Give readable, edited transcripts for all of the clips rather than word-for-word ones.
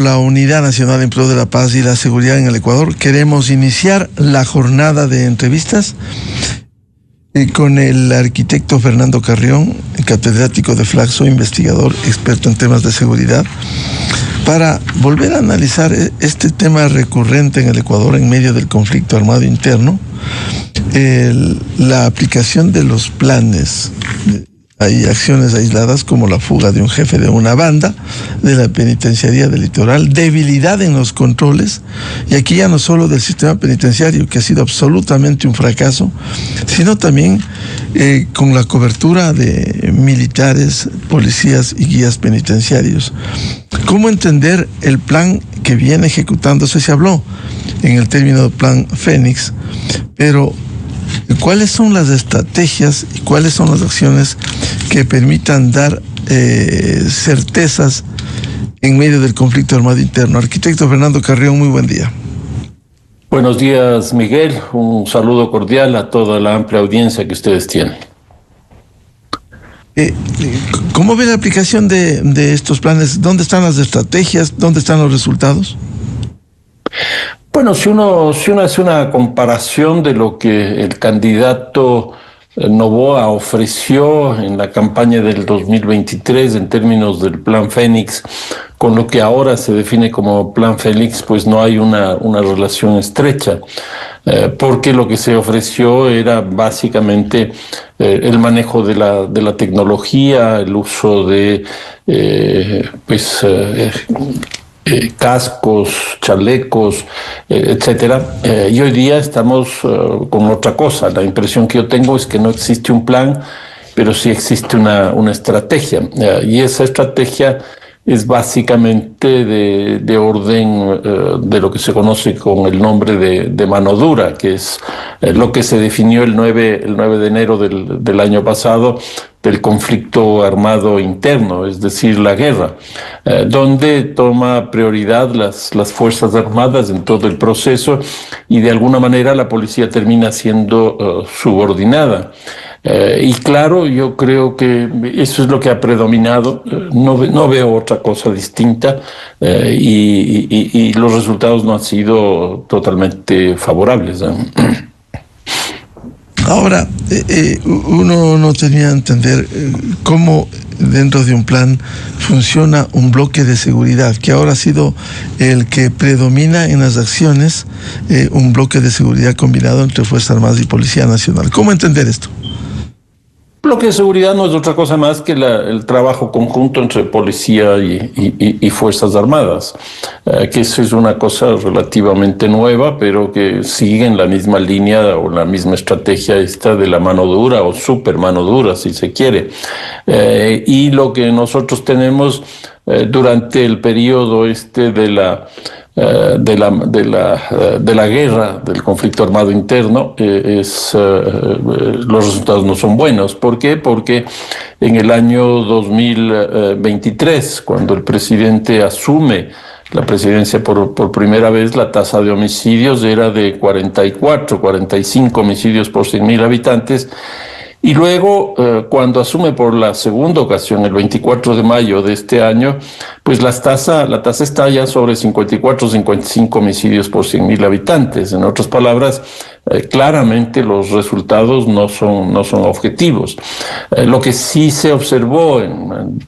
La Unidad Nacional en Pro de la Paz y la Seguridad en el Ecuador, queremos iniciar la jornada de entrevistas con el arquitecto Fernando Carrión, catedrático de Flaxo, investigador, experto en temas de seguridad, para volver a analizar este tema recurrente en el Ecuador en medio del conflicto armado interno, la aplicación de los planes. Hay acciones aisladas como la fuga de un jefe de una banda de la penitenciaría del Litoral, debilidad en los controles, y aquí ya no solo del sistema penitenciario, que ha sido absolutamente un fracaso, sino también con la cobertura de militares, policías y guías penitenciarios. ¿Cómo entender el plan que viene ejecutándose? Se habló en el término del plan Fénix, pero ¿cuáles son las estrategias y cuáles son las acciones que permitan dar certezas en medio del conflicto armado interno? Arquitecto Fernando Carrión, muy buen día. Buenos días, Miguel. Un saludo cordial a toda la amplia audiencia que ustedes tienen. ¿Cómo ve la aplicación de estos planes? ¿Dónde están las estrategias? ¿Dónde están los resultados? Bueno, si uno hace una comparación de lo que el candidato Noboa ofreció en la campaña del 2023 en términos del Plan Fénix con lo que ahora se define como Plan Fénix, pues no hay una relación estrecha, porque lo que se ofreció era básicamente el manejo de la tecnología, el uso de cascos, chalecos, etcétera. Y hoy día estamos con otra cosa. La impresión que yo tengo es que no existe un plan, pero sí existe una estrategia. Y esa estrategia es básicamente de orden de lo que se conoce con el nombre de mano dura, que es lo que se definió el 9 de enero del año pasado del conflicto armado interno, es decir, la guerra, donde toma prioridad las Fuerzas Armadas en todo el proceso y de alguna manera la policía termina siendo subordinada. Y claro, yo creo que eso es lo que ha predominado, no veo otra cosa distinta y los resultados no han sido totalmente favorables. Ahora, uno no tenía que entender cómo dentro de un plan funciona un bloque de seguridad, que ahora ha sido el que predomina en las acciones, un bloque de seguridad combinado entre Fuerzas Armadas y Policía Nacional. ¿Cómo entender esto? Bloque de seguridad no es otra cosa más que el trabajo conjunto entre policía y Fuerzas Armadas, que eso es una cosa relativamente nueva, pero que sigue en la misma línea o la misma estrategia esta de la mano dura o super mano dura, si se quiere. Y lo que nosotros tenemos durante el periodo de la guerra, del conflicto armado interno, los resultados no son buenos. ¿Por qué? Porque en el año 2023, cuando el presidente asume la presidencia por primera vez, la tasa de homicidios era de 45 homicidios por 100.000 habitantes. Y luego, cuando asume por la segunda ocasión, el 24 de mayo de este año, pues la tasa está ya sobre 55 homicidios por 100.000 habitantes. En otras palabras, claramente los resultados no son objetivos. Lo que sí se observó en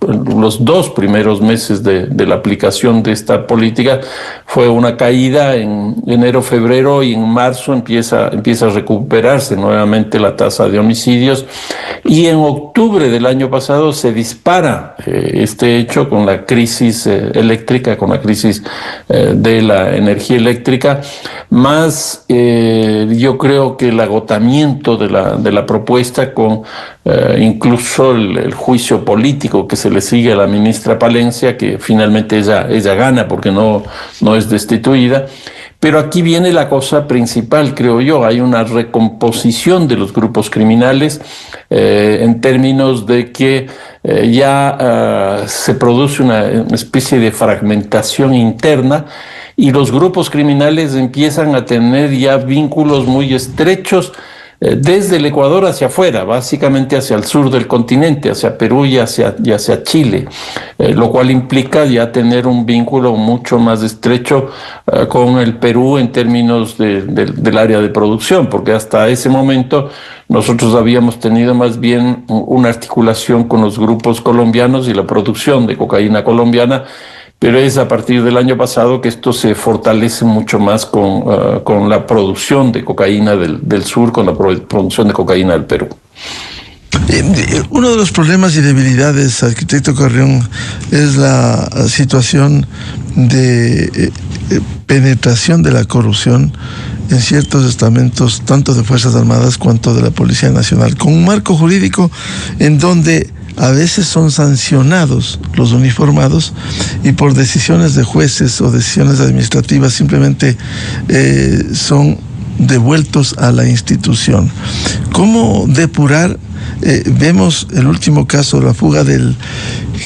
los 2 primeros meses de la aplicación de esta política fue una caída en enero, febrero, y en marzo empieza a recuperarse nuevamente la tasa de homicidios, y en octubre del año pasado se dispara este hecho con la crisis eléctrica, con la crisis de la energía eléctrica, más yo creo que el agotamiento de la propuesta con incluso el juicio político que se le sigue a la ministra Palencia, que finalmente ella gana porque no es destituida. Pero aquí viene la cosa principal, creo yo. Hay una recomposición de los grupos criminales en términos de que se produce una especie de fragmentación interna y los grupos criminales empiezan a tener ya vínculos muy estrechos desde el Ecuador hacia afuera, básicamente hacia el sur del continente, hacia Perú y hacia Chile, lo cual implica ya tener un vínculo mucho más estrecho con el Perú en términos del área de producción, porque hasta ese momento nosotros habíamos tenido más bien una articulación con los grupos colombianos y la producción de cocaína colombiana, pero es a partir del año pasado que esto se fortalece mucho más con la producción de cocaína del sur, con la producción de cocaína del Perú. Uno de los problemas y debilidades, arquitecto Carrión, es la situación de penetración de la corrupción en ciertos estamentos, tanto de Fuerzas Armadas cuanto de la Policía Nacional, con un marco jurídico en donde a veces son sancionados los uniformados y por decisiones de jueces o decisiones administrativas simplemente son devueltos a la institución. ¿Cómo depurar? Vemos el último caso, la fuga del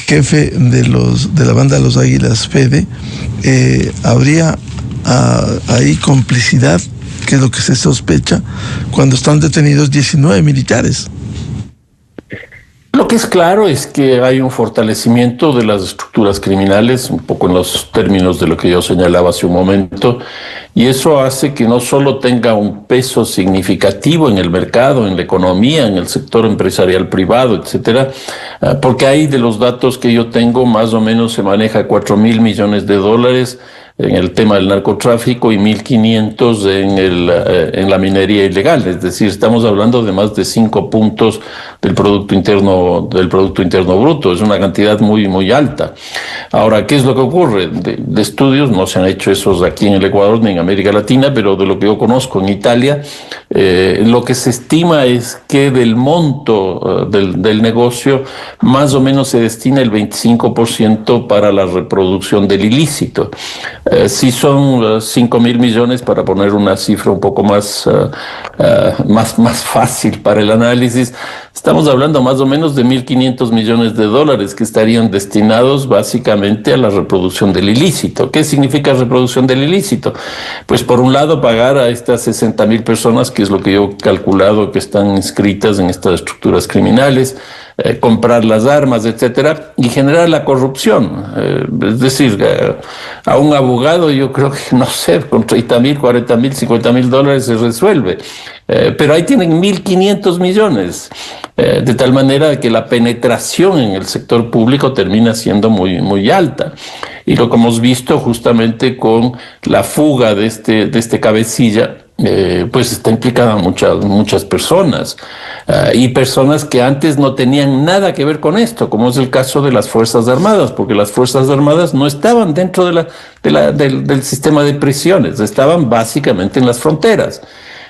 jefe de la banda de los Águilas, Fede. ¿Habría ahí complicidad, que es lo que se sospecha, cuando están detenidos 19 militares? Lo que es claro es que hay un fortalecimiento de las estructuras criminales, un poco en los términos de lo que yo señalaba hace un momento, y eso hace que no solo tenga un peso significativo en el mercado, en la economía, en el sector empresarial privado, etcétera, porque ahí de los datos que yo tengo, más o menos se maneja 4.000 millones de dólares en el tema del narcotráfico y 1.500 en la minería ilegal. Es decir, estamos hablando de más de 5 puntos del Producto Interno Bruto. Es una cantidad muy, muy alta. Ahora, ¿qué es lo que ocurre? De estudios, no se han hecho esos aquí en el Ecuador ni en América Latina, pero de lo que yo conozco en Italia, lo que se estima es que del monto del negocio, más o menos se destina el 25% para la reproducción del ilícito. Si son 5.000 millones, para poner una cifra un poco más fácil para el análisis, estamos hablando más o menos de 1.500 millones de dólares que estarían destinados básicamente a la reproducción del ilícito. ¿Qué significa reproducción del ilícito? Pues por un lado pagar a estas 60.000 personas, que es lo que yo he calculado que están inscritas en estas estructuras criminales, comprar las armas, etcétera, y generar la corrupción. Es decir, a un abogado yo creo que, no sé, con 30.000, 40.000, 50.000 dólares se resuelve. Pero ahí tienen 1.500 millones, de tal manera que la penetración en el sector público termina siendo muy, muy alta. Y lo que hemos visto justamente con la fuga de este cabecilla, pues está implicada muchas personas, y personas que antes no tenían nada que ver con esto, como es el caso de las Fuerzas Armadas, porque las Fuerzas Armadas no estaban dentro del sistema de prisiones, estaban básicamente en las fronteras.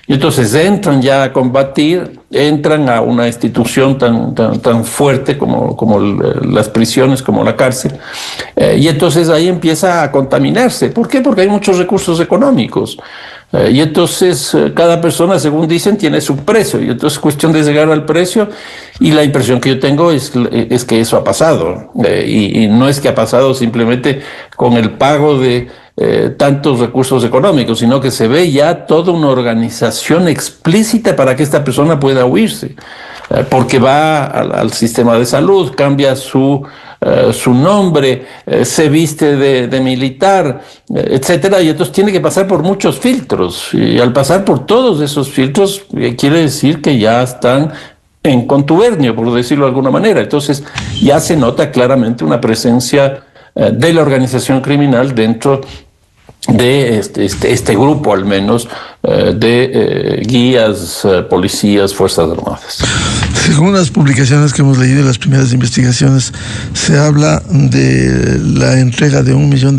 Y entonces entran ya a combatir, entran a una institución tan fuerte como las prisiones, como la cárcel, y entonces ahí empieza a contaminarse. ¿Por qué? Porque hay muchos recursos económicos. Y entonces cada persona, según dicen, tiene su precio. Y entonces es cuestión de llegar al precio. Y la impresión que yo tengo es que eso ha pasado. Y no es que ha pasado simplemente con el pago de tantos recursos económicos, sino que se ve ya toda una organización explícita para que esta persona pueda huirse. Porque va al sistema de salud, cambia su nombre, se viste de militar, etcétera, y entonces tiene que pasar por muchos filtros, y al pasar por todos esos filtros quiere decir que ya están en contubernio, por decirlo de alguna manera. Entonces ya se nota claramente una presencia de la organización criminal dentro de este grupo, al menos, de guías, policías, Fuerzas Armadas. Según las publicaciones que hemos leído, las primeras investigaciones, se habla de la entrega de $1 millón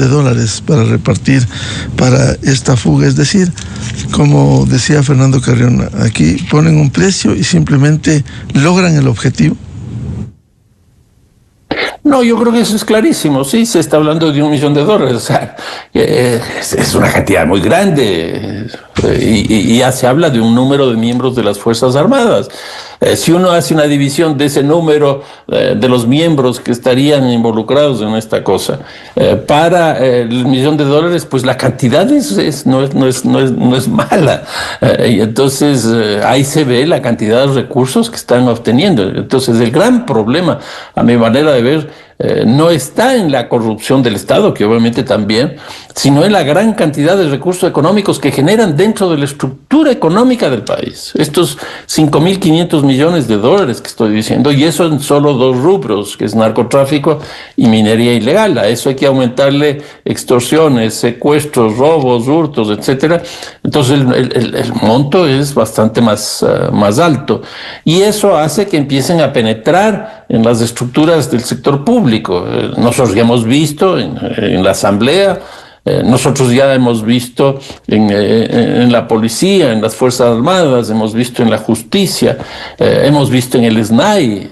para repartir para esta fuga. Es decir, como decía Fernando Carrión, aquí ponen un precio y simplemente logran el objetivo. No, yo creo que eso es clarísimo. Sí, se está hablando de $1 millón. O sea, es una cantidad muy grande, y ya se habla de un número de miembros de las Fuerzas Armadas. Si uno hace una división de ese número de los miembros que estarían involucrados en esta cosa, para el $1.000.000, pues la cantidad no es mala. Y entonces ahí se ve la cantidad de recursos que están obteniendo. Entonces el gran problema, a mi manera de ver, no está en la corrupción del Estado, que obviamente también, sino en la gran cantidad de recursos económicos que generan dentro de la estructura económica del país. Estos $5.500 millones que estoy diciendo, y eso en solo 2 rubros, que es narcotráfico y minería ilegal. A eso hay que aumentarle extorsiones, secuestros, robos, hurtos, etcétera. Entonces el monto es bastante más alto. Y eso hace que empiecen a penetrar en las estructuras del sector público. Nosotros ya hemos visto en la Asamblea, nosotros ya hemos visto en la policía, en las Fuerzas Armadas, hemos visto en la justicia, hemos visto en el SNAI,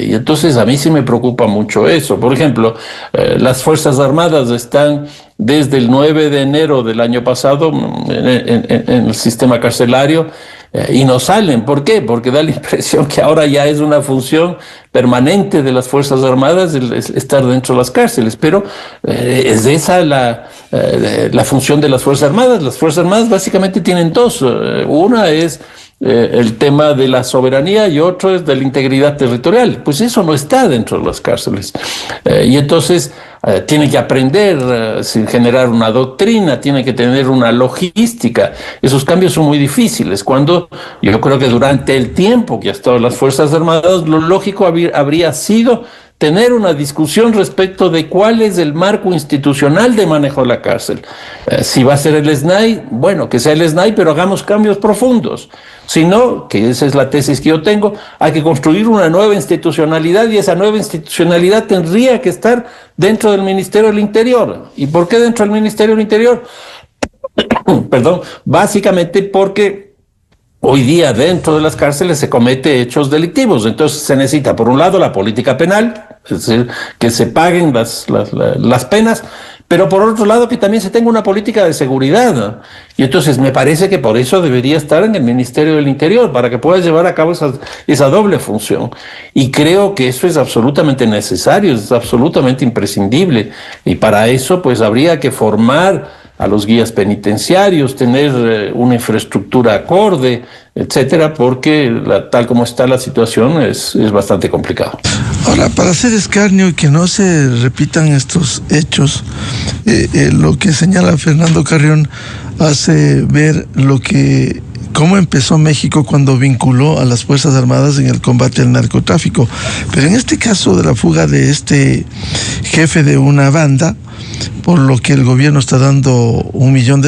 y entonces a mí sí me preocupa mucho eso. Por ejemplo, las Fuerzas Armadas están desde el 9 de enero del año pasado en el sistema carcelario, y no salen. ¿Por qué? Porque da la impresión que ahora ya es una función permanente de las Fuerzas Armadas el estar dentro de las cárceles, pero es esa la función de las Fuerzas Armadas. Las Fuerzas Armadas básicamente tienen 2. Una es el tema de la soberanía y otro es de la integridad territorial. Pues eso no está dentro de las cárceles. Y entonces tiene que aprender sin generar una doctrina, tiene que tener una logística. Esos cambios son muy difíciles. Cuando yo creo que durante el tiempo que ha estado las Fuerzas Armadas, lo lógico habría sido tener una discusión respecto de cuál es el marco institucional de manejo de la cárcel. Si va a ser el SNAI, bueno, que sea el SNAI, pero hagamos cambios profundos. Si no, que esa es la tesis que yo tengo, hay que construir una nueva institucionalidad, y esa nueva institucionalidad tendría que estar dentro del Ministerio del Interior. ¿Y por qué dentro del Ministerio del Interior? Perdón, básicamente porque hoy día dentro de las cárceles se comete hechos delictivos. Entonces se necesita, por un lado, la política penal, es decir, que se paguen las penas, pero por otro lado que también se tenga una política de seguridad, ¿no? Y entonces me parece que por eso debería estar en el Ministerio del Interior, para que pueda llevar a cabo esa doble función. Y creo que eso es absolutamente necesario, es absolutamente imprescindible. Y para eso pues habría que formar a los guías penitenciarios, tener una infraestructura acorde, etcétera, porque tal como está la situación es bastante complicado. Ahora, para hacer escarnio y que no se repitan estos hechos, lo que señala Fernando Carrión hace ver cómo empezó México cuando vinculó a las Fuerzas Armadas en el combate al narcotráfico. Pero en este caso de la fuga de este jefe de una banda, por lo que el gobierno está dando $1 millón,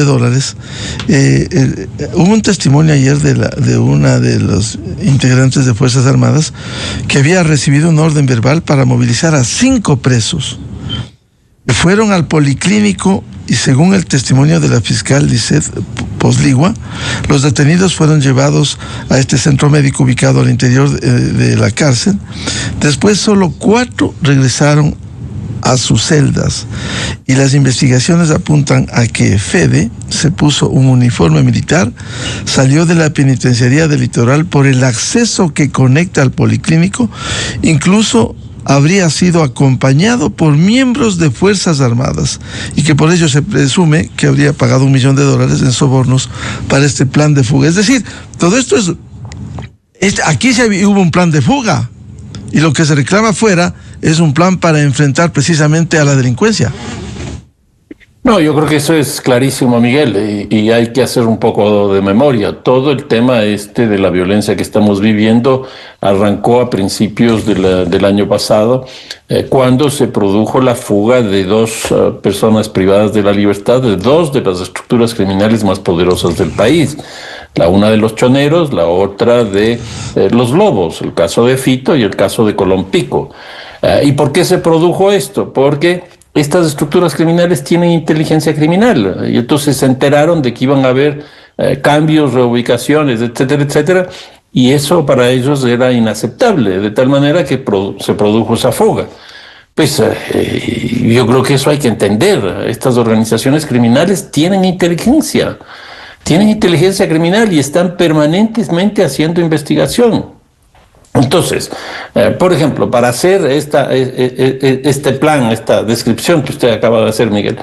hubo un testimonio ayer de una de los integrantes de Fuerzas Armadas que había recibido un orden verbal para movilizar a 5 presos. Fueron al policlínico y, según el testimonio de la fiscal Lisset Posligua, los detenidos fueron llevados a este centro médico ubicado al interior de la cárcel. Después solo 4 regresaron a sus celdas, y las investigaciones apuntan a que Fede se puso un uniforme militar, salió de la penitenciaría del Litoral por el acceso que conecta al policlínico, incluso habría sido acompañado por miembros de Fuerzas Armadas, y que por ello se presume que habría pagado $1 millón en sobornos para este plan de fuga. Es decir, todo esto aquí hubo un plan de fuga, y lo que se reclama afuera es un plan para enfrentar precisamente a la delincuencia. No, yo creo que eso es clarísimo, Miguel, y hay que hacer un poco de memoria. Todo el tema de la violencia que estamos viviendo arrancó a principios del año pasado, cuando se produjo la fuga de 2 personas privadas de la libertad, de 2 de las estructuras criminales más poderosas del país. La una de los choneros, la otra de los lobos, el caso de Fito y el caso de Colompico. ¿Y por qué se produjo esto? Porque estas estructuras criminales tienen inteligencia criminal, y entonces se enteraron de que iban a haber cambios, reubicaciones, etcétera, etcétera, y eso para ellos era inaceptable, de tal manera que se produjo esa fuga. Pues yo creo que eso hay que entender. Estas organizaciones criminales tienen inteligencia criminal y están permanentemente haciendo investigación. Entonces, por ejemplo, para hacer este plan, esta descripción que usted acaba de hacer, Miguel,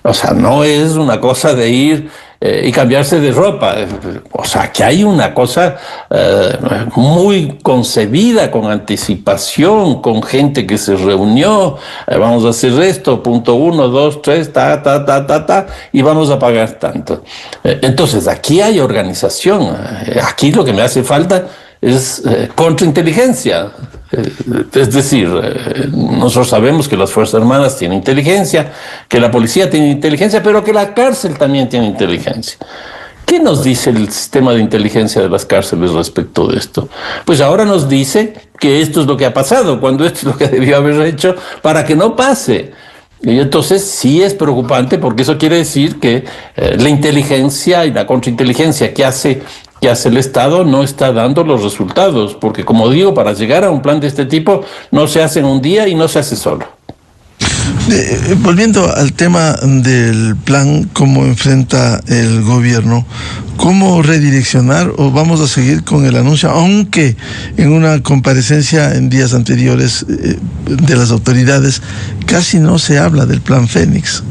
o sea, no es una cosa de ir y cambiarse de ropa. O sea, que hay una cosa muy concebida, con anticipación, con gente que se reunió, vamos a hacer esto, punto 1, 2, 3, y vamos a pagar tanto. Entonces, aquí hay organización. Aquí lo que me hace falta es contrainteligencia. Es decir, nosotros sabemos que las Fuerzas Armadas tienen inteligencia, que la policía tiene inteligencia, pero que la cárcel también tiene inteligencia. ¿Qué nos dice el sistema de inteligencia de las cárceles respecto de esto? Pues ahora nos dice que esto es lo que ha pasado, cuando esto es lo que debió haber hecho para que no pase. Y entonces sí es preocupante, porque eso quiere decir que la inteligencia y la contrainteligencia que hace el Estado no está dando los resultados, porque como digo, para llegar a un plan de este tipo no se hace en un día y no se hace solo. Volviendo al tema del plan, ¿cómo enfrenta el gobierno? ¿Cómo redireccionar o vamos a seguir con el anuncio? Aunque en una comparecencia en días anteriores de las autoridades casi no se habla del plan Fénix.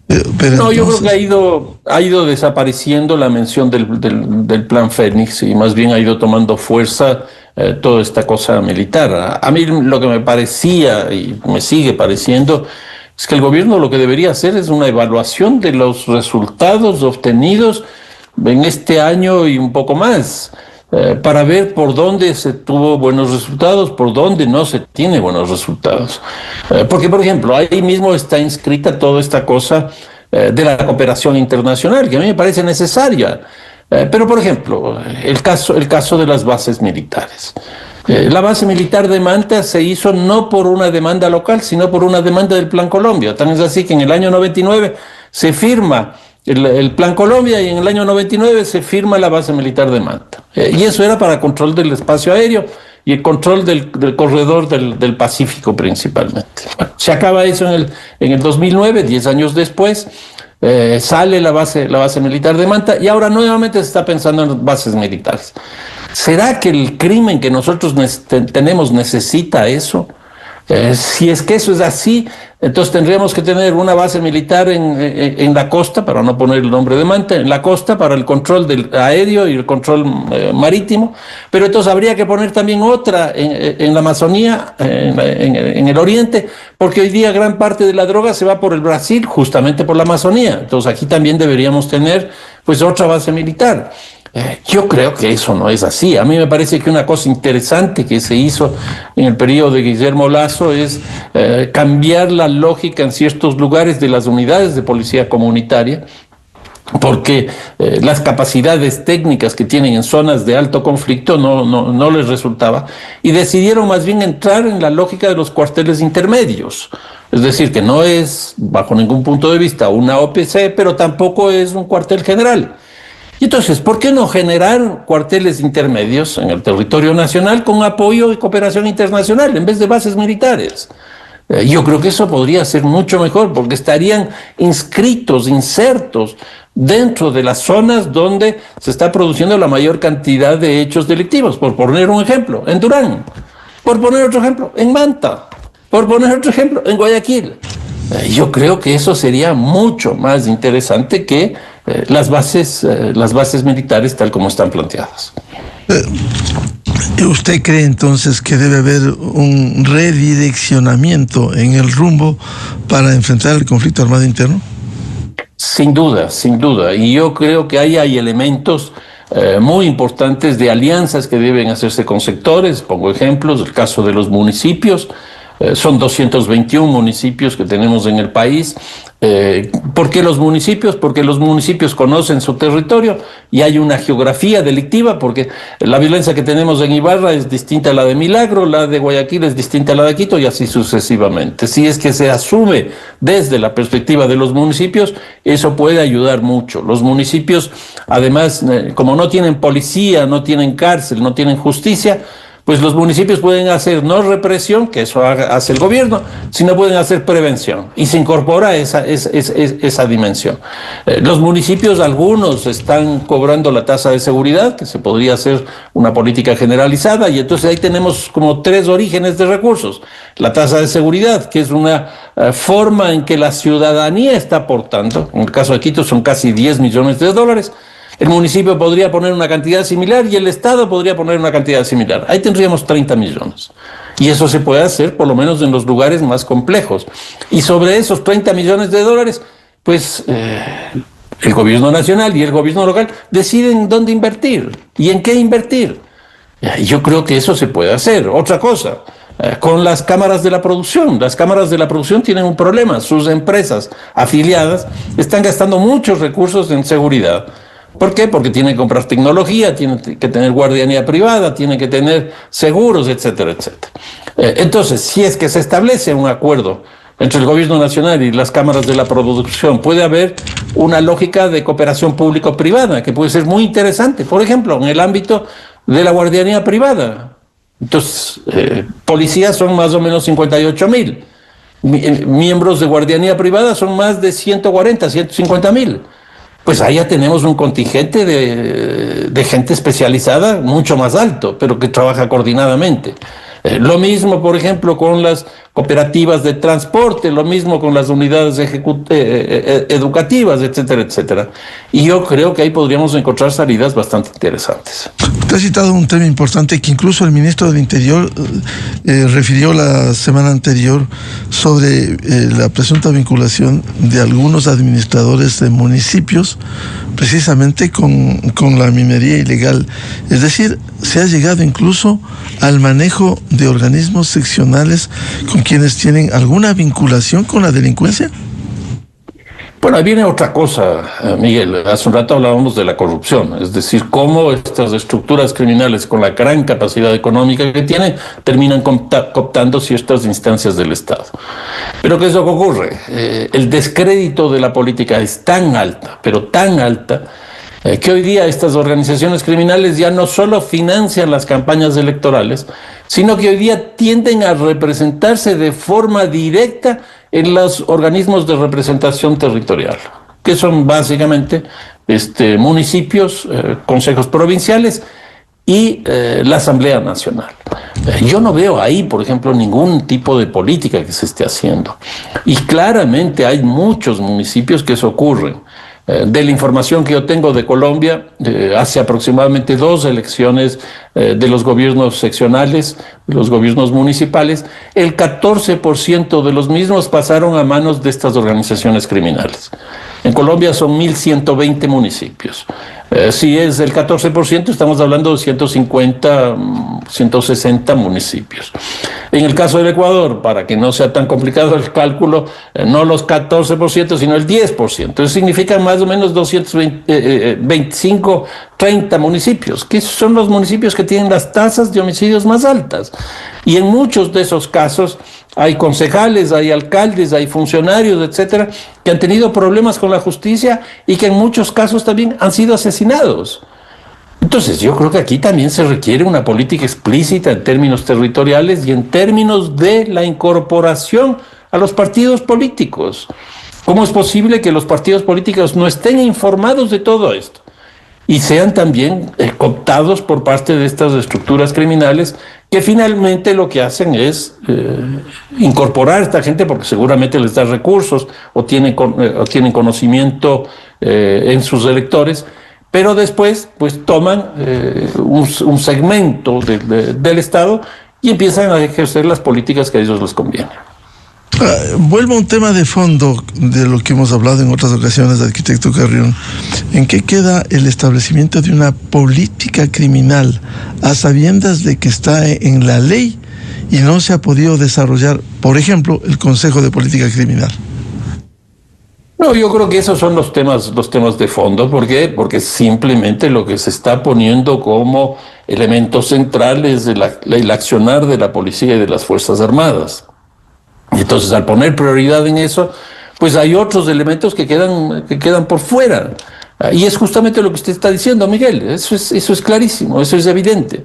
Pero no, entonces... yo creo que ha ido desapareciendo la mención del plan Fénix, y más bien ha ido tomando fuerza toda esta cosa militar. A mí lo que me parecía y me sigue pareciendo es que el gobierno lo que debería hacer es una evaluación de los resultados obtenidos en este año y un poco más, para ver por dónde se tuvo buenos resultados, por dónde no se tiene buenos resultados. Porque, por ejemplo, ahí mismo está inscrita toda esta cosa de la cooperación internacional, que a mí me parece necesaria. Pero, por ejemplo, el caso de las bases militares. La base militar de Manta se hizo no por una demanda local, sino por una demanda del Plan Colombia. Tan es así que en el año 99 se firma el Plan Colombia y en el año 99 se firma la base militar de Manta. Y eso era para control del espacio aéreo y el control del corredor del Pacífico principalmente. Bueno, se acaba eso en el 2009, 10 años después. Sale la base militar de Manta y ahora nuevamente se está pensando en bases militares. ¿Será que el crimen que nosotros tenemos necesita eso? Si es que eso es así, entonces tendríamos que tener una base militar en la costa, para no poner el nombre de Manta, en la costa para el control del aéreo y el control marítimo, pero entonces habría que poner también otra en la Amazonía, en el oriente, porque hoy día gran parte de la droga se va por el Brasil, justamente por la Amazonía. Entonces aquí también deberíamos tener pues otra base militar. Yo creo que eso no es así. A mí me parece que una cosa interesante que se hizo en el periodo de Guillermo Lasso es cambiar la lógica en ciertos lugares de las unidades de policía comunitaria, porque las capacidades técnicas que tienen en zonas de alto conflicto no les resultaba, y decidieron más bien entrar en la lógica de los cuarteles intermedios. Es decir, que no es, bajo ningún punto de vista, una OPC, pero tampoco es un cuartel general. Y entonces, ¿por qué no generar cuarteles intermedios en el territorio nacional con apoyo y cooperación internacional en vez de bases militares? Yo creo que eso podría ser mucho mejor, porque estarían insertos dentro de las zonas donde se está produciendo la mayor cantidad de hechos delictivos. Por poner un ejemplo, en Durán. Por poner otro ejemplo, en Manta. Por poner otro ejemplo, en Guayaquil. Yo creo que eso sería mucho más interesante que las bases militares tal como están planteadas. ¿Usted cree entonces que debe haber un redireccionamiento en el rumbo para enfrentar el conflicto armado interno? Sin duda, sin duda. Y yo creo que ahí hay elementos muy importantes de alianzas que deben hacerse con sectores. Pongo ejemplos, el caso de los municipios. Son 221 municipios que tenemos en el país. ¿Por qué los municipios? Porque los municipios conocen su territorio y hay una geografía delictiva, porque la violencia que tenemos en Ibarra es distinta a la de Milagro, la de Guayaquil es distinta a la de Quito y así sucesivamente. Si es que se asume desde la perspectiva de los municipios, eso puede ayudar mucho. Los municipios, además, como no tienen policía, no tienen cárcel, no tienen justicia, pues los municipios pueden hacer no represión, que eso hace el gobierno, sino pueden hacer prevención, y se incorpora esa dimensión. Los municipios, algunos están cobrando la tasa de seguridad, que se podría hacer una política generalizada, y entonces ahí tenemos como tres orígenes de recursos. La tasa de seguridad, que es una forma en que la ciudadanía está aportando, en el caso de Quito son casi 10 millones de dólares, el municipio podría poner una cantidad similar y el Estado podría poner una cantidad similar. Ahí tendríamos 30 millones. Y eso se puede hacer por lo menos en los lugares más complejos. Y sobre esos 30 millones de dólares, pues el gobierno nacional y el gobierno local deciden dónde invertir y en qué invertir. Yo creo que eso se puede hacer. Otra cosa, con las cámaras de la producción. Las cámaras de la producción tienen un problema. Sus empresas afiliadas están gastando muchos recursos en seguridad. ¿Por qué? Porque tienen que comprar tecnología, tienen que tener guardianía privada, tienen que tener seguros, etcétera, etcétera. Entonces, si es que se establece un acuerdo entre el gobierno nacional y las cámaras de la producción, puede haber una lógica de cooperación público-privada que puede ser muy interesante. Por ejemplo, en el ámbito de la guardianía privada. Entonces, policías son más o menos 58,000. Miembros de guardianía privada son más de 140, 150,000. Pues ahí ya tenemos un contingente de gente especializada mucho más alto, pero que trabaja coordinadamente. Lo mismo, por ejemplo, con las cooperativas de transporte, lo mismo con las unidades educativas, etcétera, etcétera. Y yo creo que ahí podríamos encontrar salidas bastante interesantes. Te has citado un tema importante que incluso el ministro del Interior refirió la semana anterior sobre la presunta vinculación de algunos administradores de municipios precisamente con la minería ilegal. Es decir, se ha llegado incluso al manejo de organismos seccionales con quienes tienen alguna vinculación con la delincuencia. Bueno, ahí viene otra cosa, Miguel. Hace un rato hablábamos de la corrupción, es decir, cómo estas estructuras criminales con la gran capacidad económica que tienen terminan cooptando ciertas instancias del Estado. Pero ¿qué es lo que ocurre? El descrédito de la política es tan alta, pero tan alta, que hoy día estas organizaciones criminales ya no solo financian las campañas electorales, sino que hoy día tienden a representarse de forma directa en los organismos de representación territorial, que son básicamente municipios, consejos provinciales y la Asamblea Nacional. Yo no veo ahí, por ejemplo, ningún tipo de política que se esté haciendo. Y claramente hay muchos municipios que eso ocurre. De la información que yo tengo de Colombia, hace aproximadamente 2 elecciones de los gobiernos seccionales, de los gobiernos municipales, el 14% de los mismos pasaron a manos de estas organizaciones criminales. En Colombia son 1.120 municipios. Si es el 14%, estamos hablando de 150, 160 municipios. En el caso del Ecuador, para que no sea tan complicado el cálculo, no los 14%, sino el 10%. Eso significa más o menos 225, 30 municipios, que son los municipios que tienen las tasas de homicidios más altas. Y en muchos de esos casos hay concejales, hay alcaldes, hay funcionarios, etcétera, que han tenido problemas con la justicia y que en muchos casos también han sido asesinados. Entonces, yo creo que aquí también se requiere una política explícita en términos territoriales y en términos de la incorporación a los partidos políticos. ¿Cómo es posible que los partidos políticos no estén informados de todo esto y sean también cooptados por parte de estas estructuras criminales que finalmente lo que hacen es incorporar a esta gente porque seguramente les da recursos o tienen conocimiento en sus electores, pero después pues toman un segmento del Estado y empiezan a ejercer las políticas que a ellos les convienen. Vuelvo a un tema de fondo de lo que hemos hablado en otras ocasiones, arquitecto Carrión. ¿En qué queda el establecimiento de una política criminal a sabiendas de que está en la ley y no se ha podido desarrollar, por ejemplo, el Consejo de Política Criminal? No, yo creo que esos son los temas de fondo. ¿Por qué? Porque simplemente lo que se está poniendo como elementos centrales del accionar de la policía y de las Fuerzas Armadas. Y entonces, al poner prioridad en eso, pues hay otros elementos que quedan por fuera. Y es justamente lo que usted está diciendo, Miguel. Eso es clarísimo, eso es evidente.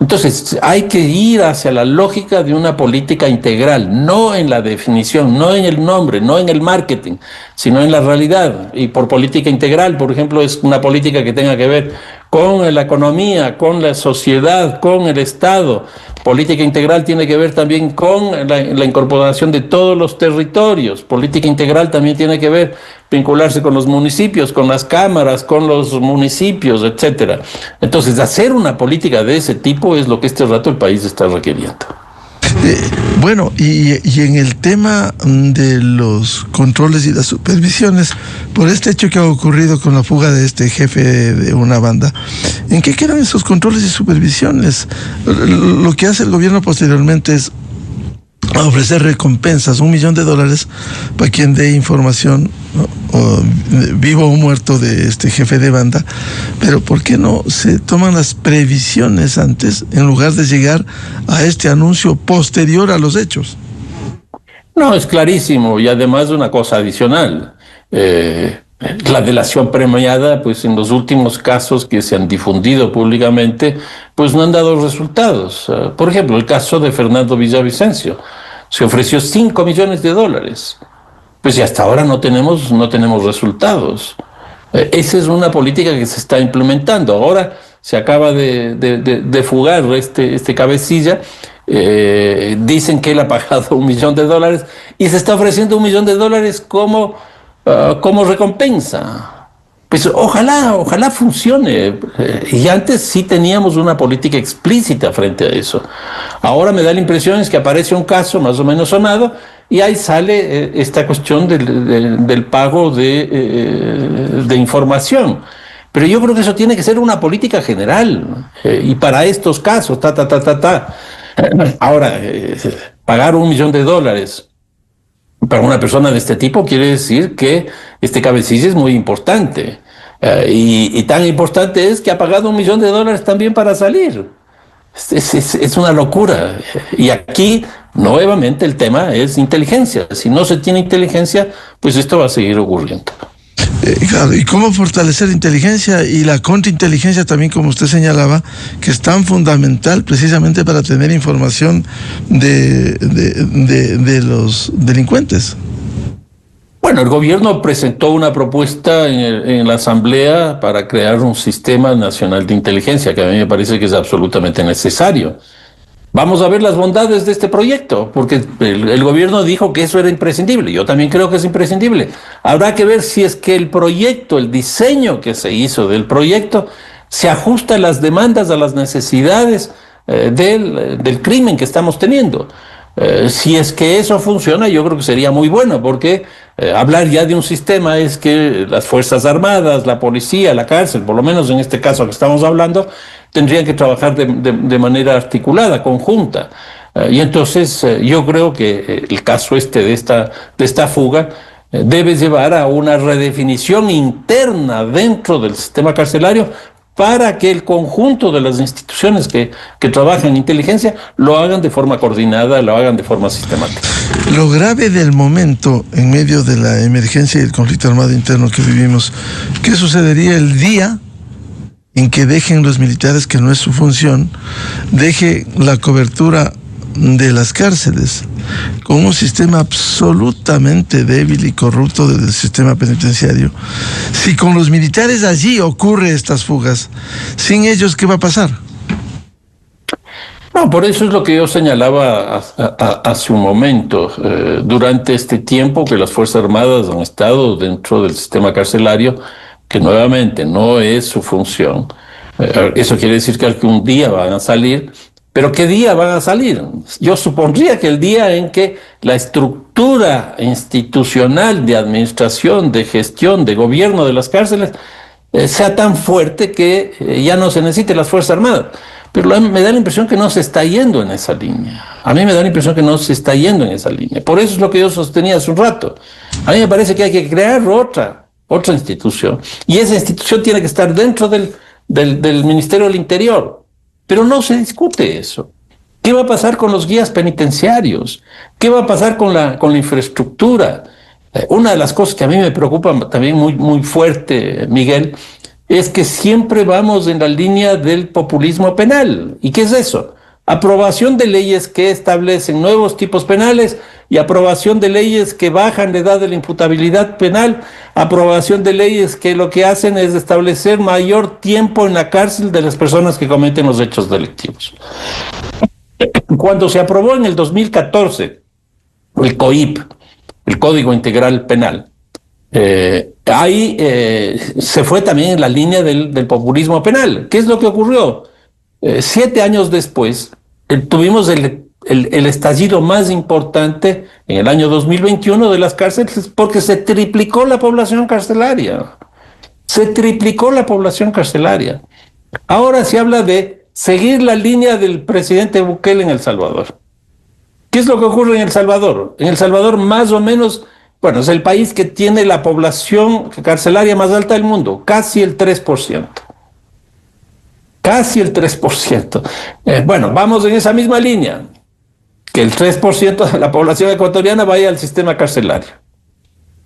Entonces, hay que ir hacia la lógica de una política integral, no en la definición, no en el nombre, no en el marketing, sino en la realidad. Y por política integral, por ejemplo, es una política que tenga que ver con la economía, con la sociedad, con el Estado. Política integral tiene que ver también con la incorporación de todos los territorios. Política integral también tiene que ver vincularse con los municipios, con las cámaras, con los municipios, etcétera. Entonces, hacer una política de ese tipo es lo que este rato el país está requiriendo. Bueno, y en el tema de los controles y las supervisiones, por este hecho que ha ocurrido con la fuga de este jefe de una banda, ¿en qué quedan esos controles y supervisiones? Lo que hace el gobierno posteriormente es ofrecer recompensas, $1 millón para quien dé información, ¿no? Vivo o muerto de este jefe de banda, pero ¿por qué no se toman las previsiones antes en lugar de llegar a este anuncio posterior a los hechos? No, es clarísimo, y además una cosa adicional. La delación premiada, pues en los últimos casos que se han difundido públicamente, pues no han dado resultados. Por ejemplo, el caso de Fernando Villavicencio. Se ofreció $5 millones. Pues y hasta ahora no tenemos resultados. Esa es una política que se está implementando. Ahora se acaba de fugar este cabecilla. Dicen que él ha pagado $1 millón y se está ofreciendo $1 millón como recompensa. Pues ojalá funcione. Y antes sí teníamos una política explícita frente a eso. Ahora me da la impresión es que aparece un caso más o menos sonado y ahí sale esta cuestión del pago de información. Pero yo creo que eso tiene que ser una política general. Y para estos casos, Ahora, pagar $1 millón para una persona de este tipo quiere decir que este cabecilla es muy importante. Y tan importante es que ha pagado $1 millón también para salir. Es una locura. Y aquí, nuevamente, el tema es inteligencia. Si no se tiene inteligencia, pues esto va a seguir ocurriendo. Claro, y cómo fortalecer la inteligencia y la contrainteligencia también, como usted señalaba, que es tan fundamental precisamente para tener información de los delincuentes. Bueno, el gobierno presentó una propuesta en la Asamblea para crear un sistema nacional de inteligencia, que a mí me parece que es absolutamente necesario. Vamos a ver las bondades de este proyecto, porque el gobierno dijo que eso era imprescindible. Yo también creo que es imprescindible. Habrá que ver si es que el proyecto, el diseño que se hizo del proyecto, se ajusta a las demandas, a las necesidades del crimen que estamos teniendo. Si es que eso funciona, yo creo que sería muy bueno, porque hablar ya de un sistema es que las Fuerzas Armadas, la policía, la cárcel, por lo menos en este caso que estamos hablando, tendrían que trabajar de manera articulada, conjunta. Y entonces yo creo que el caso de esta fuga debe llevar a una redefinición interna dentro del sistema carcelario para que el conjunto de las instituciones que trabajan en inteligencia lo hagan de forma coordinada, lo hagan de forma sistemática. Lo grave del momento, en medio de la emergencia y el conflicto armado interno que vivimos, ¿qué sucedería el día en que dejen los militares, que no es su función, deje la cobertura de las cárceles, con un sistema absolutamente débil y corrupto del sistema penitenciario? Si con los militares allí ocurre estas fugas, sin ellos, ¿qué va a pasar? No, por eso es lo que yo señalaba hace un momento. Durante este tiempo que las Fuerzas Armadas han estado dentro del sistema carcelario, que nuevamente no es su función, eso quiere decir que algún día van a salir. ¿Pero qué día van a salir? Yo supondría que el día en que la estructura institucional de administración, de gestión, de gobierno de las cárceles sea tan fuerte que ya no se necesite las Fuerzas Armadas. Pero me da la impresión que no se está yendo en esa línea. A mí me da la impresión que no se está yendo en esa línea. Por eso es lo que yo sostenía hace un rato. A mí me parece que hay que crear otra institución. Y esa institución tiene que estar dentro del Ministerio del Interior. Pero no se discute eso. ¿Qué va a pasar con los guías penitenciarios? ¿Qué va a pasar con la infraestructura? Una de las cosas que a mí me preocupa también muy, muy fuerte, Miguel, es que siempre vamos en la línea del populismo penal. ¿Y qué es eso? Aprobación de leyes que establecen nuevos tipos penales y aprobación de leyes que bajan la edad de la imputabilidad penal, aprobación de leyes que lo que hacen es establecer mayor tiempo en la cárcel de las personas que cometen los hechos delictivos. Cuando se aprobó en el 2014 el COIP, el Código Integral Penal, ahí se fue también en la línea del populismo penal. ¿Qué es lo que ocurrió? 7 años después, tuvimos el estallido más importante en el año 2021 de las cárceles porque se triplicó la población carcelaria. Se triplicó la población carcelaria. Ahora se habla de seguir la línea del presidente Bukele en El Salvador. ¿Qué es lo que ocurre en El Salvador? En El Salvador más o menos, bueno, es el país que tiene la población carcelaria más alta del mundo, casi el 3%. Casi el 3%. Bueno, vamos en esa misma línea, que el 3% de la población ecuatoriana vaya al sistema carcelario.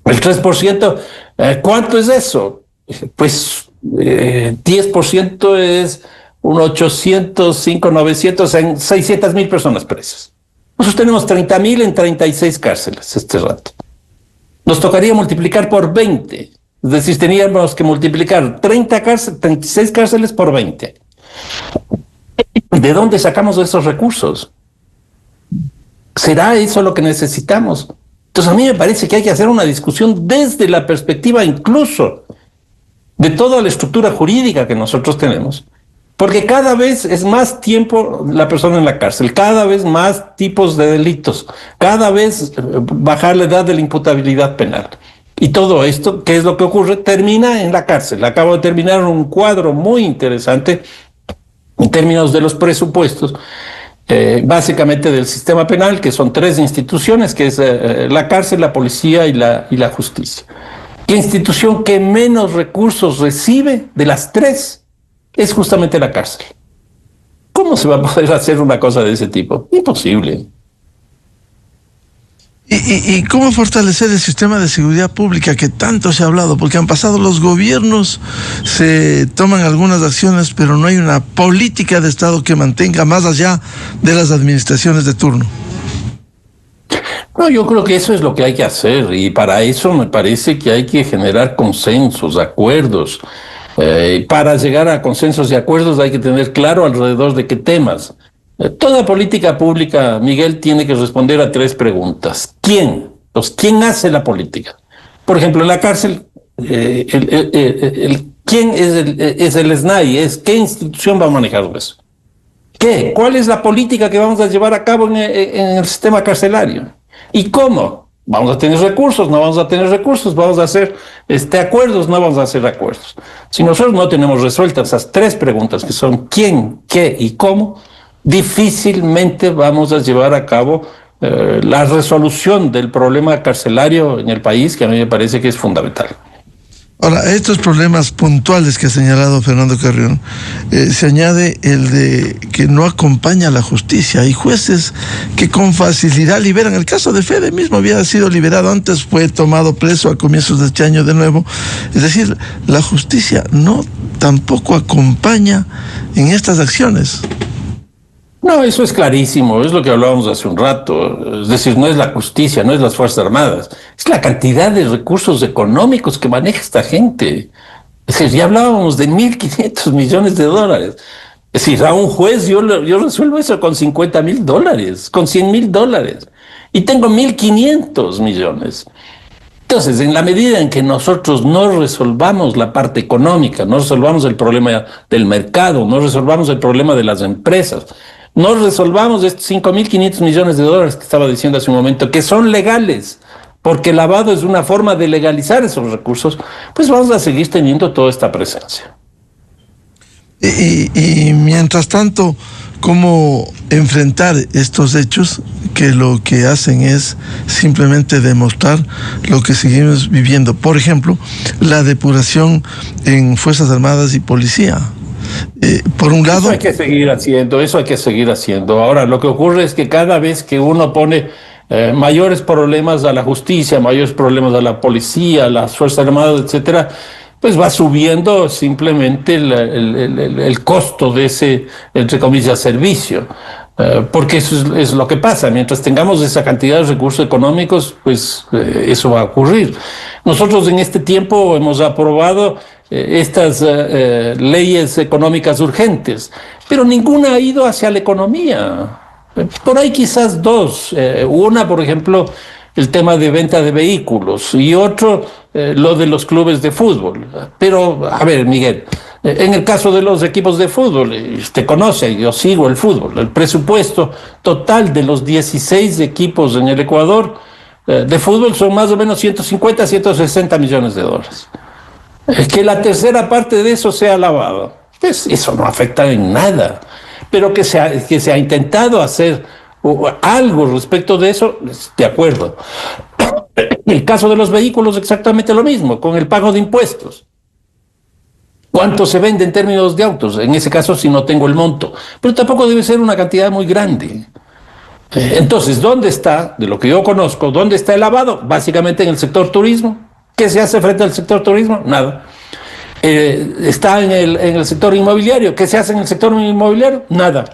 El 3%, ¿cuánto es eso? Pues 10% es un 800, 500, 900, 600,000 personas presas. Nosotros tenemos 30,000 en 36 cárceles este rato. Nos tocaría multiplicar por 20. Es decir, teníamos que multiplicar 36 cárceles por 20. ¿De dónde sacamos esos recursos? ¿Será eso lo que necesitamos? Entonces a mí me parece que hay que hacer una discusión desde la perspectiva incluso de toda la estructura jurídica que nosotros tenemos. Porque cada vez es más tiempo la persona en la cárcel, cada vez más tipos de delitos, cada vez bajar la edad de la imputabilidad penal. Y todo esto, ¿qué es lo que ocurre? Termina en la cárcel. Acabo de terminar un cuadro muy interesante en términos de los presupuestos, básicamente del sistema penal, que son 3 instituciones, que es la cárcel, la policía y la justicia. ¿Qué institución que menos recursos recibe de las 3? Es justamente la cárcel. ¿Cómo se va a poder hacer una cosa de ese tipo? Imposible. ¿Y cómo fortalecer el sistema de seguridad pública que tanto se ha hablado? Porque han pasado los gobiernos, se toman algunas acciones, pero no hay una política de Estado que mantenga más allá de las administraciones de turno. No, yo creo que eso es lo que hay que hacer y para eso me parece que hay que generar consensos, acuerdos. Para llegar a consensos y acuerdos hay que tener claro alrededor de qué temas. Toda política pública, Miguel, tiene que responder a 3 preguntas. ¿Quién? Entonces, ¿quién hace la política? Por ejemplo, en la cárcel, ¿quién es el SNAI? ¿Qué institución va a manejar eso? ¿Qué? ¿Cuál es la política que vamos a llevar a cabo en el sistema carcelario? ¿Y cómo? ¿Vamos a tener recursos? ¿No vamos a tener recursos? ¿Vamos a hacer acuerdos? ¿No vamos a hacer acuerdos? Si nosotros no tenemos resueltas esas 3 preguntas, que son quién, qué y cómo, difícilmente vamos a llevar a cabo la resolución del problema carcelario en el país, que a mí me parece que es fundamental. Ahora, a estos problemas puntuales que ha señalado Fernando Carrión, se añade el de que no acompaña a la justicia. Hay jueces que con facilidad liberan. El caso de Fede mismo había sido liberado antes, fue tomado preso a comienzos de este año de nuevo. Es decir, la justicia tampoco acompaña en estas acciones. No, eso es clarísimo, es lo que hablábamos hace un rato. Es decir, no es la justicia, no es las Fuerzas Armadas, es la cantidad de recursos económicos que maneja esta gente. Es decir, ya hablábamos de $1,500 millones. Es decir, a un juez yo resuelvo eso con $50,000, con $100,000, y tengo 1,500 millones. Entonces, en la medida en que nosotros no resolvamos la parte económica, no resolvamos el problema del mercado, no resolvamos el problema de las empresas, no resolvamos estos 5,500 millones de dólares que estaba diciendo hace un momento, que son legales, porque el lavado es una forma de legalizar esos recursos, pues vamos a seguir teniendo toda esta presencia. Y mientras tanto, ¿cómo enfrentar estos hechos que lo que hacen es simplemente demostrar lo que seguimos viviendo? Por ejemplo, la depuración en Fuerzas Armadas y Policía. Por un lado... Eso hay que seguir haciendo. Ahora, lo que ocurre es que cada vez que uno pone mayores problemas a la justicia, mayores problemas a la policía, a las Fuerzas Armadas, etcétera, pues va subiendo simplemente el costo de ese, entre comillas, servicio. Porque eso es lo que pasa. Mientras tengamos esa cantidad de recursos económicos, pues eso va a ocurrir. Nosotros en este tiempo hemos aprobado estas leyes económicas urgentes, pero ninguna ha ido hacia la economía. Por ahí quizás dos. Una, por ejemplo, el tema de venta de vehículos, y otro, lo de los clubes de fútbol. Pero, a ver, Miguel, en el caso de los equipos de fútbol, usted conoce, yo sigo el fútbol, el presupuesto total de los 16 equipos en el Ecuador de fútbol son más o menos 150, 160 millones de dólares. Que la tercera parte de eso sea lavado, pues eso no afecta en nada. Pero que se ha intentado hacer algo respecto de eso, de acuerdo. El caso de los vehículos, exactamente lo mismo, con el pago de impuestos. ¿Cuánto se vende en términos de autos? En ese caso, si no tengo el monto. Pero tampoco debe ser una cantidad muy grande. Entonces, ¿dónde está, de lo que yo conozco, dónde está el lavado? Básicamente en el sector turismo. ¿Qué se hace frente al sector turismo? Nada. Está en el sector inmobiliario. ¿Qué se hace en el sector inmobiliario? Nada.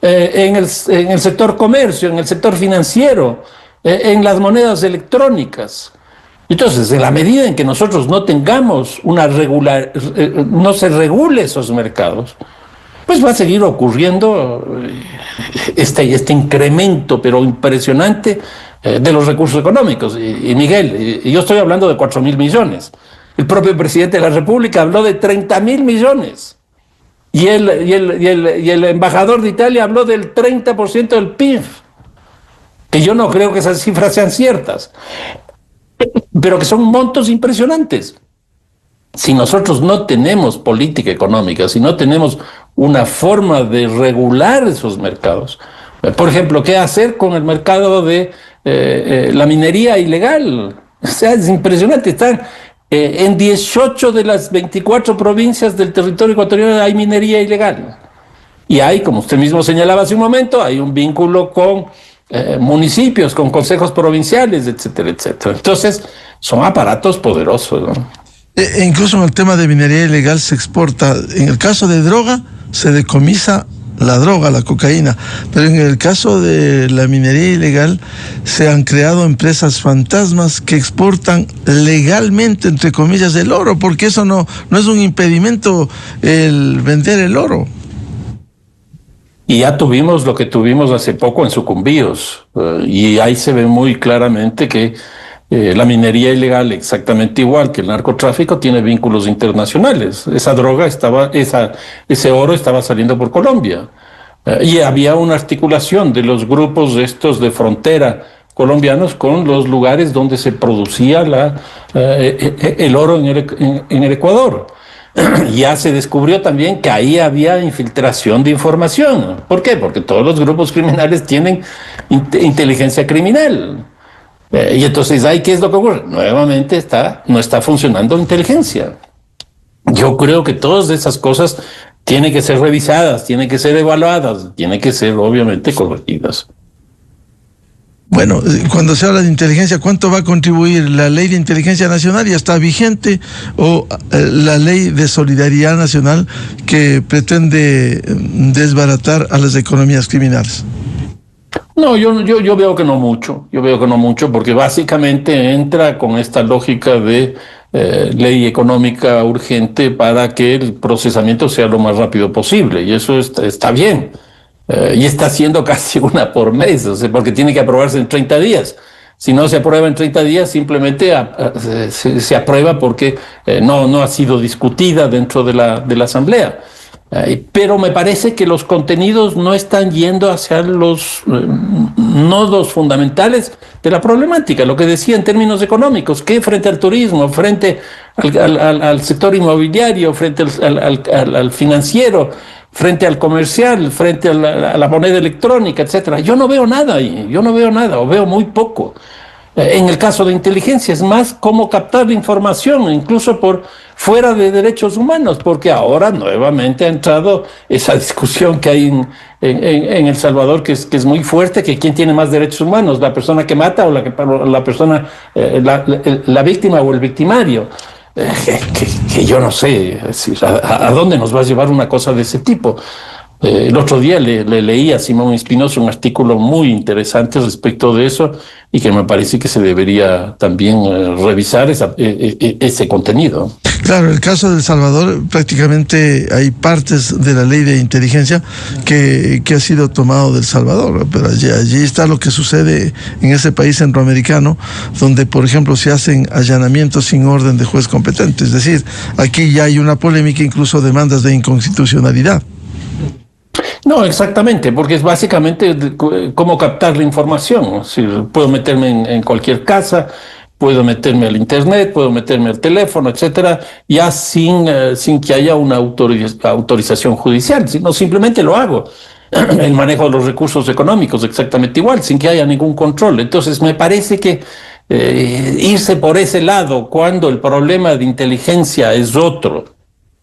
En el sector comercio, en el sector financiero, en las monedas electrónicas. Entonces, en la medida en que nosotros no tengamos no se regule esos mercados, pues va a seguir ocurriendo este incremento, pero impresionante, de los recursos económicos. Y Miguel, yo estoy hablando de 4.000 millones. El propio presidente de la República habló de 30.000 millones. Y el embajador de Italia habló del 30% del PIB. Que yo no creo que esas cifras sean ciertas, pero que son montos impresionantes. Si nosotros no tenemos política económica, si no tenemos una forma de regular esos mercados, por ejemplo, ¿qué hacer con el mercado de la minería ilegal? O sea, es impresionante. Están en 18 de las 24 provincias del territorio ecuatoriano hay minería ilegal. Y hay, como usted mismo señalaba hace un momento, hay un vínculo con municipios, con consejos provinciales, etcétera, etcétera. Entonces, son aparatos poderosos, ¿no? Incluso en el tema de minería ilegal se exporta. En el caso de droga, se decomisa la droga, la cocaína. Pero en el caso de la minería ilegal, se han creado empresas fantasmas que exportan legalmente, entre comillas, el oro, porque eso no es un impedimento el vender el oro. Y ya tuvimos lo que tuvimos hace poco en Sucumbíos, y ahí se ve muy claramente que la minería ilegal, exactamente igual que el narcotráfico, tiene vínculos internacionales. Esa droga ese oro estaba saliendo por Colombia, y había una articulación de los grupos estos de frontera colombianos con los lugares donde se producía el oro en el Ecuador. Ya se descubrió también que ahí había infiltración de información. ¿Por qué? Porque todos los grupos criminales tienen inteligencia criminal. Y entonces, ¿ahí qué es lo que ocurre? Nuevamente no está funcionando inteligencia. Yo creo que todas esas cosas tienen que ser revisadas, tienen que ser evaluadas, tienen que ser obviamente corregidas. Bueno, cuando se habla de inteligencia, ¿cuánto va a contribuir la ley de inteligencia nacional? ¿Ya está vigente? ¿O la ley de solidaridad nacional que pretende desbaratar a las economías criminales? No, yo veo que no mucho. Yo veo que no mucho porque básicamente entra con esta lógica de ley económica urgente para que el procesamiento sea lo más rápido posible. Y eso está bien. Y está haciendo casi una por mes, o sea, porque tiene que aprobarse en 30 días. Si no se aprueba en 30 días, simplemente se aprueba porque no ha sido discutida dentro de la Asamblea. Pero me parece que los contenidos no están yendo hacia los nodos fundamentales de la problemática. Lo que decía en términos económicos, que frente al turismo, frente al sector inmobiliario, frente al financiero, frente al comercial, frente a la moneda electrónica, etcétera. Yo no veo nada ahí, o veo muy poco. En el caso de inteligencia es más cómo captar la información, incluso por fuera de derechos humanos, porque ahora nuevamente ha entrado esa discusión que hay en El Salvador, que es muy fuerte, que quién tiene más derechos humanos, la persona que mata o la persona, la víctima o el victimario. que yo no sé, es decir, a dónde nos va a llevar una cosa de ese tipo. El otro día le leí a Simón Espinosa un artículo muy interesante respecto de eso y que me parece que se debería también revisar ese contenido. Claro, el caso de El Salvador, prácticamente hay partes de la ley de inteligencia que ha sido tomado del Salvador, pero allí está lo que sucede en ese país centroamericano, donde, por ejemplo, se hacen allanamientos sin orden de juez competente. Es decir, aquí ya hay una polémica, incluso demandas de inconstitucionalidad. No, exactamente, porque es básicamente cómo captar la información. Es decir, puedo meterme en cualquier casa, puedo meterme al internet, puedo meterme al teléfono, etcétera, ya sin que haya una autorización judicial, sino simplemente lo hago. El manejo de los recursos económicos exactamente igual, sin que haya ningún control. Entonces me parece que irse por ese lado cuando el problema de inteligencia es otro.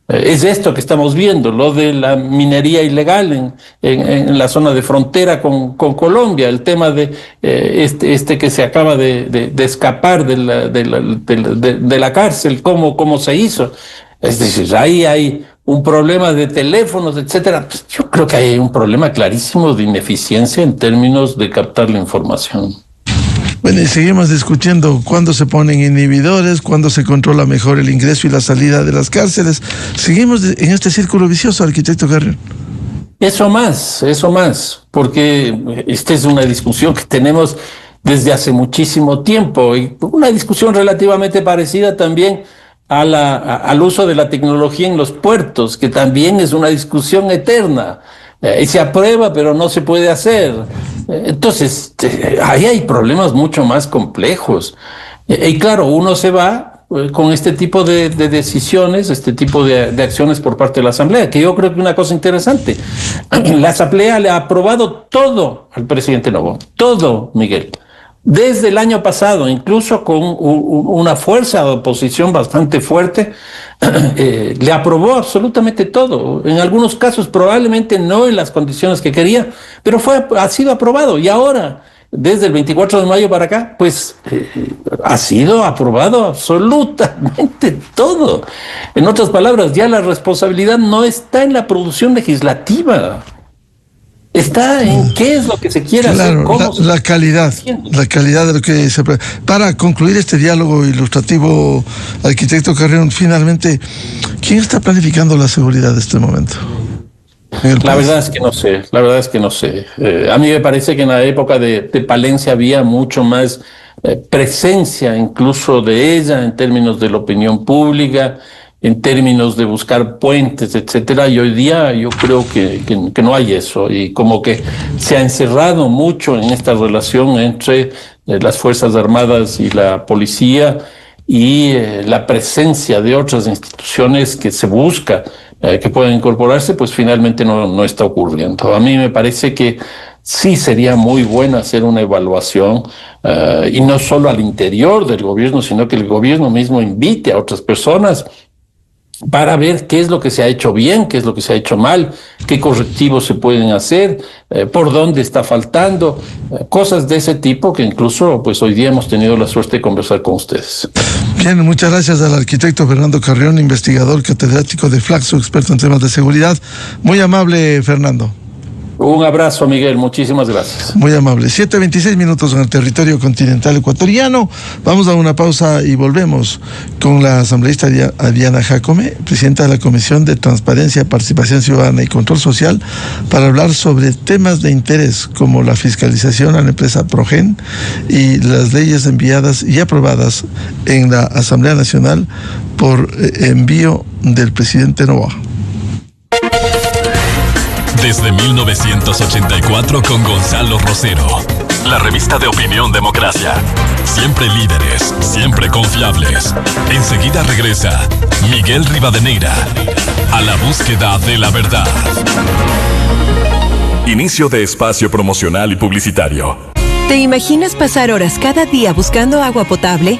Es esto que estamos viendo, lo de la minería ilegal en la zona de frontera con Colombia, el tema de este que se acaba de escapar de la cárcel, cómo se hizo. Es decir, ahí hay un problema de teléfonos, etcétera. Pues yo creo que hay un problema clarísimo de ineficiencia en términos de captar la información. Bueno, y seguimos discutiendo cuándo se ponen inhibidores, cuándo se controla mejor el ingreso y la salida de las cárceles. Seguimos en este círculo vicioso, arquitecto Carrión. Eso más, porque esta es una discusión que tenemos desde hace muchísimo tiempo y una discusión relativamente parecida también al uso de la tecnología en los puertos, que también es una discusión eterna. Y se aprueba, pero no se puede hacer. Entonces, ahí hay problemas mucho más complejos. Y claro, uno se va con este tipo de decisiones, este tipo de acciones por parte de la Asamblea, que yo creo que es una cosa interesante. La Asamblea le ha aprobado todo al presidente Noboa, todo, Miguel. Desde el año pasado, incluso con una fuerza de oposición bastante fuerte, le aprobó absolutamente todo. En algunos casos probablemente no en las condiciones que quería, pero ha sido aprobado. Y ahora, desde el 24 de mayo para acá, pues ha sido aprobado absolutamente todo. En otras palabras, ya la responsabilidad no está en la producción legislativa. Está en qué es lo que se quiere hacer, cómo la calidad de lo que se... Para concluir este diálogo ilustrativo, arquitecto Carrión, finalmente, ¿quién está planificando la seguridad de este momento? La verdad es que no sé. A mí me parece que en la época de Palencia había mucho más presencia incluso de ella en términos de la opinión pública, en términos de buscar puentes, etcétera, y hoy día yo creo que no hay eso, y como que se ha encerrado mucho en esta relación entre las Fuerzas Armadas y la policía y la presencia de otras instituciones que se busca que puedan incorporarse, pues finalmente no está ocurriendo. A mí me parece que sí sería muy bueno hacer una evaluación, y no solo al interior del gobierno, sino que el gobierno mismo invite a otras personas para ver qué es lo que se ha hecho bien, qué es lo que se ha hecho mal, qué correctivos se pueden hacer, por dónde está faltando, cosas de ese tipo que incluso pues hoy día hemos tenido la suerte de conversar con ustedes. Bien, muchas gracias al arquitecto Fernando Carrión, investigador catedrático de Flaxo, experto en temas de seguridad. Muy amable, Fernando. Un abrazo, Miguel, muchísimas gracias. Muy amable. 7:26 en el territorio continental ecuatoriano. Vamos a una pausa y volvemos con la asambleísta Diana Jacome, presidenta de la Comisión de Transparencia, Participación Ciudadana y Control Social, para hablar sobre temas de interés como la fiscalización a la empresa Progen y las leyes enviadas y aprobadas en la Asamblea Nacional por envío del presidente Noboa. Desde 1984 con Gonzalo Rosero. La revista de opinión Democracia. Siempre líderes, siempre confiables. Enseguida regresa Miguel Rivadeneira a la búsqueda de la verdad. Inicio de espacio promocional y publicitario. ¿Te imaginas pasar horas cada día buscando agua potable?